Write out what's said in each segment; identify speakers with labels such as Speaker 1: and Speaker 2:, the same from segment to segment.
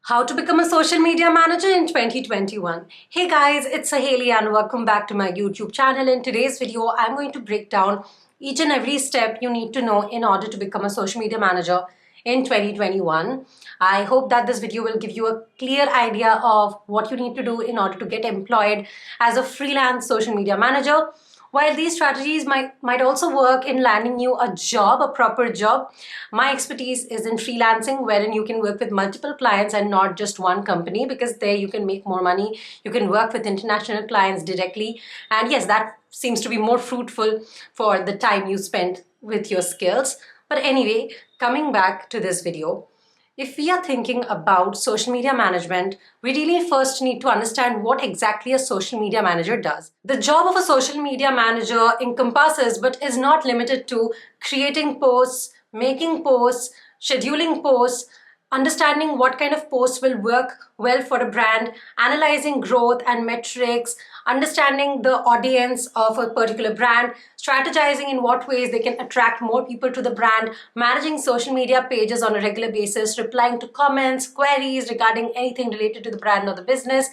Speaker 1: How to become a social media manager in 2021. Hey guys, it's Saheli and welcome back to my YouTube channel. In today's video, I'm going to break down each and every step you need to know in order to become a social media manager in 2021. I hope that this video will give you a clear idea of what you need to do in order to get employed as a freelance social media manager. While these strategies might also work in landing you a job, a proper job, my expertise is in freelancing, wherein you can work with multiple clients and not just one company, because there you can make more money. You can work with international clients directly. And yes, that seems to be more fruitful for the time you spend with your skills. But anyway, coming back to this video, if we are thinking about social media management, we really first need to understand what exactly a social media manager does. The job of a social media manager encompasses but is not limited to creating posts, making posts, scheduling posts, understanding what kind of posts will work well for a brand, analyzing growth and metrics, understanding the audience of a particular brand, strategizing in what ways they can attract more people to the brand, managing social media pages on a regular basis, replying to comments, queries regarding anything related to the brand or the business,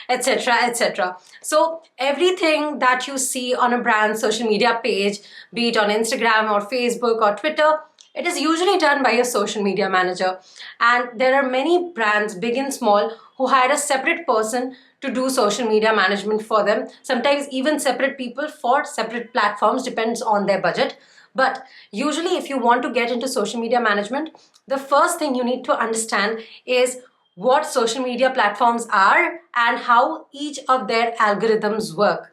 Speaker 1: etc., etc. So everything that you see on a brand's social media page, be it on Instagram or Facebook or Twitter, it is usually done by a social media manager. And there are many brands, big and small, who hire a separate person to do social media management for them. Sometimes even separate people for separate platforms, depends on their budget. But usually if you want to get into social media management, the first thing you need to understand is what social media platforms are and how each of their algorithms work.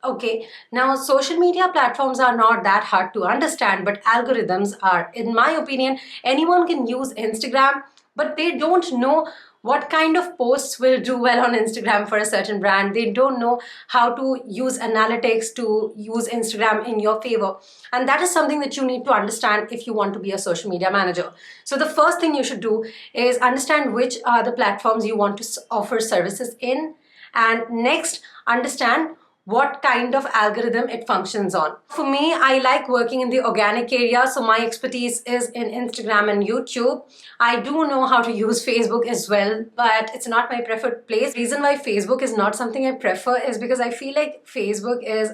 Speaker 1: Okay, now social media platforms are not that hard to understand, but algorithms are. In my opinion, anyone can use Instagram, but they don't know what kind of posts will do well on Instagram for a certain brand. They don't know how to use analytics to use Instagram in your favor. And that is something that you need to understand if you want to be a social media manager. So the first thing you should do is understand which are the platforms you want to offer services in. And next, understand what kind of algorithm it functions on. For me, I like working in the organic area, so my expertise is in Instagram and YouTube. I do know how to use Facebook as well, but it's not my preferred place. The reason why Facebook is not something I prefer is because I feel like Facebook is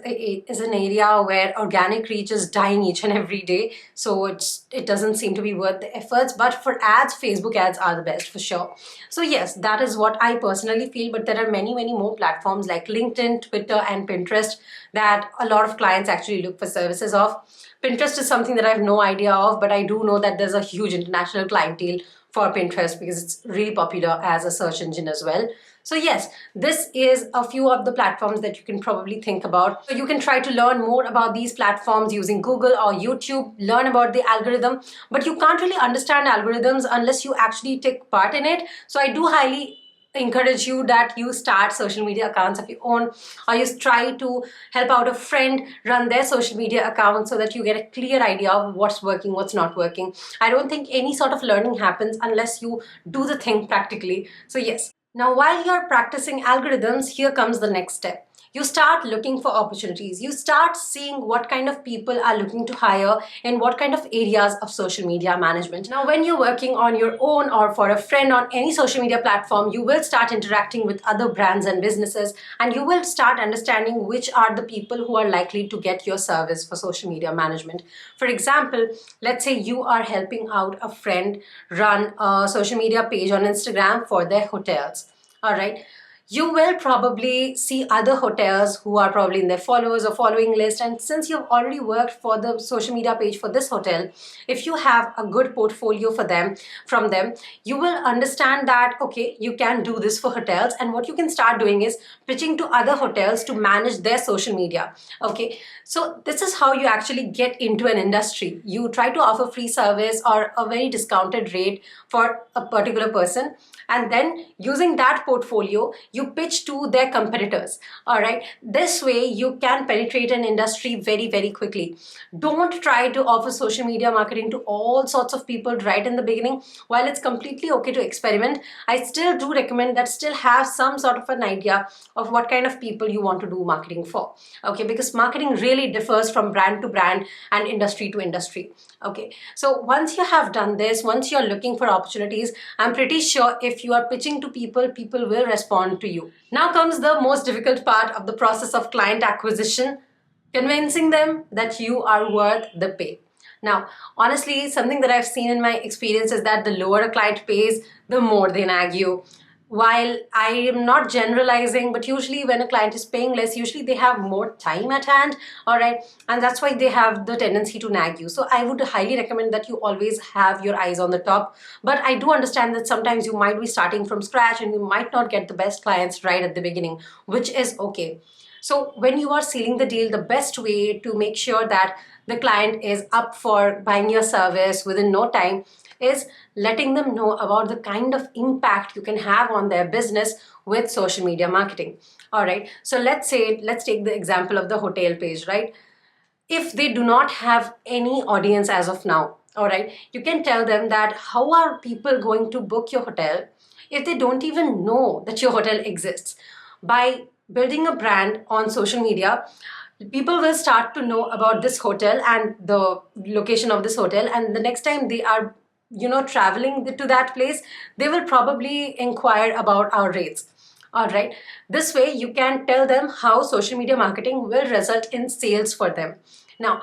Speaker 1: an area where organic reach is dying each and every day, so it doesn't seem to be worth the efforts. But for ads, Facebook ads are the best for sure. So yes, that is what I personally feel, but there are many more platforms like LinkedIn, Twitter, and Pinterest that a lot of clients actually look for services of. Pinterest is something that I have no idea of, but I do know that there's a huge international clientele for Pinterest because it's really popular as a search engine as well. So yes, this is a few of the platforms that you can probably think about. So you can try to learn more about these platforms using Google or YouTube, learn about the algorithm, but you can't really understand algorithms unless you actually take part in it. So I do highly encourage you that you start social media accounts of your own, or you try to help out a friend run their social media account so that you get a clear idea of what's working, what's not working. I don't think any sort of learning happens unless you do the thing practically. So yes. Now, while you're practicing algorithms, here comes the next step. You start looking for opportunities. You start seeing what kind of people are looking to hire in what kind of areas of social media management. Now, when you're working on your own or for a friend on any social media platform, you will start interacting with other brands and businesses, and you will start understanding which are the people who are likely to get your service for social media management. For example, let's say you are helping out a friend run a social media page on Instagram for their hotels. All right. You will probably see other hotels who are probably in their followers or following list, and since you've already worked for the social media page for this hotel, if you have a good portfolio from them, you will understand that okay, you can do this for hotels, and what you can start doing is pitching to other hotels to manage their social media. Okay, so this is how you actually get into an industry. You try to offer free service or a very discounted rate for a particular person, and then using that portfolio, you pitch to their competitors. All right, this way you can penetrate an industry very, very quickly. Don't try to offer social media marketing to all sorts of people right in the beginning. While it's completely okay to experiment, I still do recommend that still have some sort of an idea of what kind of people you want to do marketing for. Okay, because marketing really differs from brand to brand and industry to industry. Okay, so once you have done this, once you're looking for opportunities, I'm pretty sure if you are pitching to people, people will respond to you. Now comes the most difficult part of the process of client acquisition: convincing them that you are worth the pay. Now, honestly, something that I've seen in my experience is that the lower a client pays, the more they nag you. While I am not generalizing, but usually when a client is paying less, usually they have more time at hand, all right, and that's why they have the tendency to nag you. So I would highly recommend that you always have your eyes on the top. But I do understand that sometimes you might be starting from scratch and you might not get the best clients right at the beginning, which is okay. So when you are sealing the deal, the best way to make sure that the client is up for buying your service within no time is letting them know about the kind of impact you can have on their business with social media marketing. All right, so let's take the example of the hotel page, right? If they do not have any audience as of now, all right, you can tell them that how are people going to book your hotel if they don't even know that your hotel exists? By building a brand on social media, people will start to know about this hotel and the location of this hotel, and the next time they are traveling to that place, they will probably inquire about our rates. All right, this way you can tell them how social media marketing will result in sales for them. Now,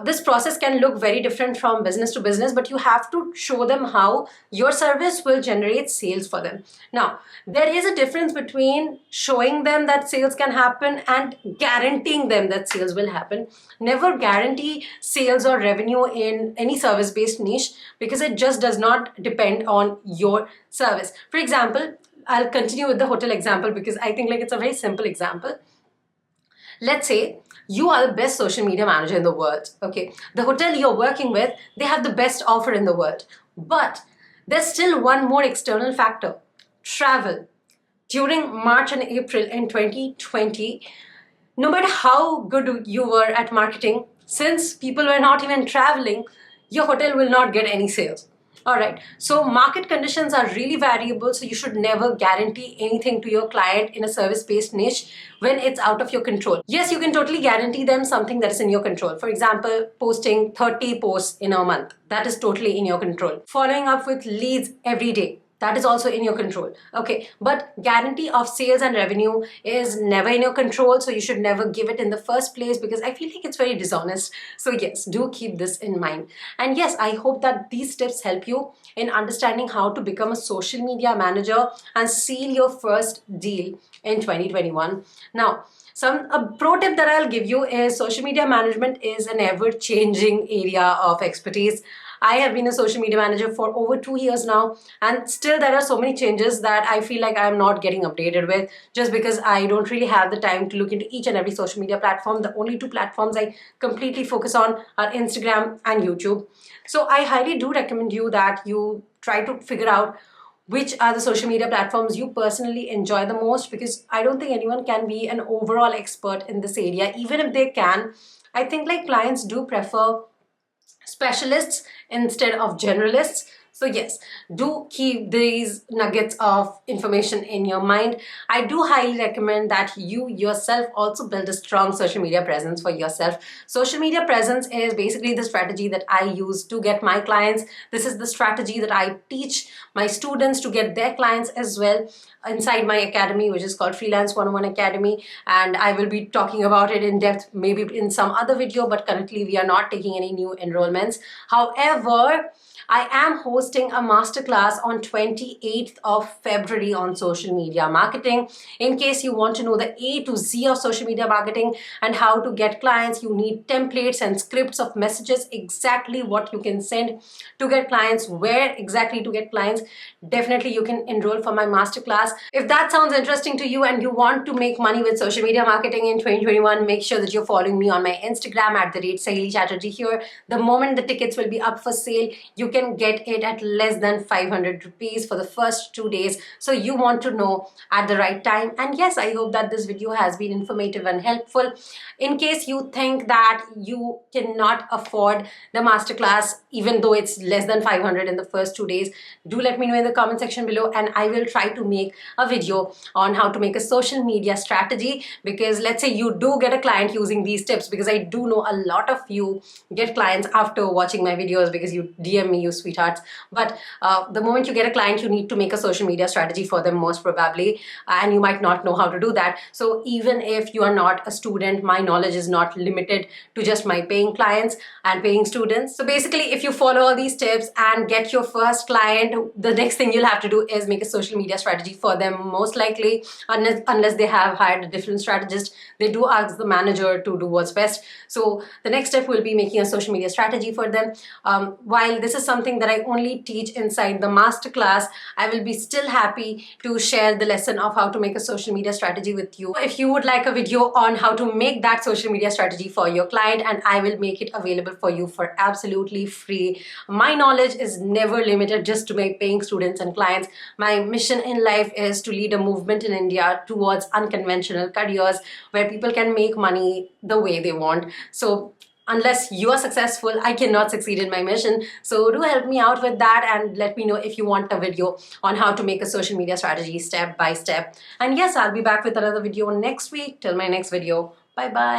Speaker 1: this process can look very different from business to business, but you have to show them how your service will generate sales for them. Now, there is a difference between showing them that sales can happen and guaranteeing them that sales will happen. Never guarantee sales or revenue in any service-based niche, because it just does not depend on your service. For example, I'll continue with the hotel example because I think it's a very simple example. Let's say you are the best social media manager in the world. Okay, the hotel you're working with, they have the best offer in the world. But there's still one more external factor: travel. During March and April in 2020, no matter how good you were at marketing, since people were not even traveling, your hotel will not get any sales. All right, so market conditions are really variable, so you should never guarantee anything to your client in a service-based niche when it's out of your control. Yes, you can totally guarantee them something that is in your control. For example, posting 30 posts in a month. That is totally in your control. Following up with leads every day. That is also in your control. Okay, but guarantee of sales and revenue is never in your control, so you should never give it in the first place, because I feel like it's very dishonest. So yes, do keep this in mind. And yes, I hope that these tips help you in understanding how to become a social media manager and seal your first deal in 2021. Now, a pro tip that I'll give you is social media management is an ever-changing area of expertise. I have been a social media manager for over 2 years now, and still there are so many changes that I feel like I'm not getting updated with, just because I don't really have the time to look into each and every social media platform. The only two platforms I completely focus on are Instagram and YouTube. So I highly do recommend you that you try to figure out which are the social media platforms you personally enjoy the most, because I don't think anyone can be an overall expert in this area. Even if they can, I think clients do prefer specialists instead of generalists. So yes, do keep these nuggets of information in your mind. I do highly recommend that you yourself also build a strong social media presence for yourself. Social media presence is basically the strategy that I use to get my clients. This is the strategy that I teach my students to get their clients as well inside my academy, which is called Freelance 101 Academy, and I will be talking about it in depth maybe in some other video, but currently we are not taking any new enrollments. However, I am hosting a masterclass on 28th of February on social media marketing. In case you want to know the A to Z of social media marketing and how to get clients, you need templates and scripts of messages, exactly what you can send to get clients, where exactly to get clients. Definitely you can enroll for my masterclass. If that sounds interesting to you and you want to make money with social media marketing in 2021, make sure that you're following me on my Instagram @Saheli Chatterjee here. The moment the tickets will be up for sale, you can can get it at less than 500 rupees for the first 2 days. So you want to know at the right time. And yes, I hope that this video has been informative and helpful. In case you think that you cannot afford the masterclass, even though it's less than 500 in the first 2 days, do let me know in the comment section below, and I will try to make a video on how to make a social media strategy. Because let's say you do get a client using these tips, because I do know a lot of you get clients after watching my videos because you DM me, you sweethearts. But the moment you get a client, you need to make a social media strategy for them, most probably, and you might not know how to do that. So even if you are not a student, my knowledge is not limited to just my paying clients and paying students. So basically, if you follow all these tips and get your first client, the next thing you'll have to do is make a social media strategy for them. Most likely, unless they have hired a different strategist, they do ask the manager to do what's best. So the next step will be making a social media strategy for them. While this is something that I only teach inside the masterclass, I will be still happy to share the lesson of how to make a social media strategy with you. If you would like a video on how to make that social media strategy for your client, and I will make it available for you for absolutely free. My knowledge is never limited just to my paying students and clients. My mission in life is to lead a movement in India towards unconventional careers where people can make money the way they want. So unless you are successful, I cannot succeed in my mission. So do help me out with that, and let me know if you want a video on how to make a social media strategy step by step. And yes, I'll be back with another video next week. Till my next video, bye bye.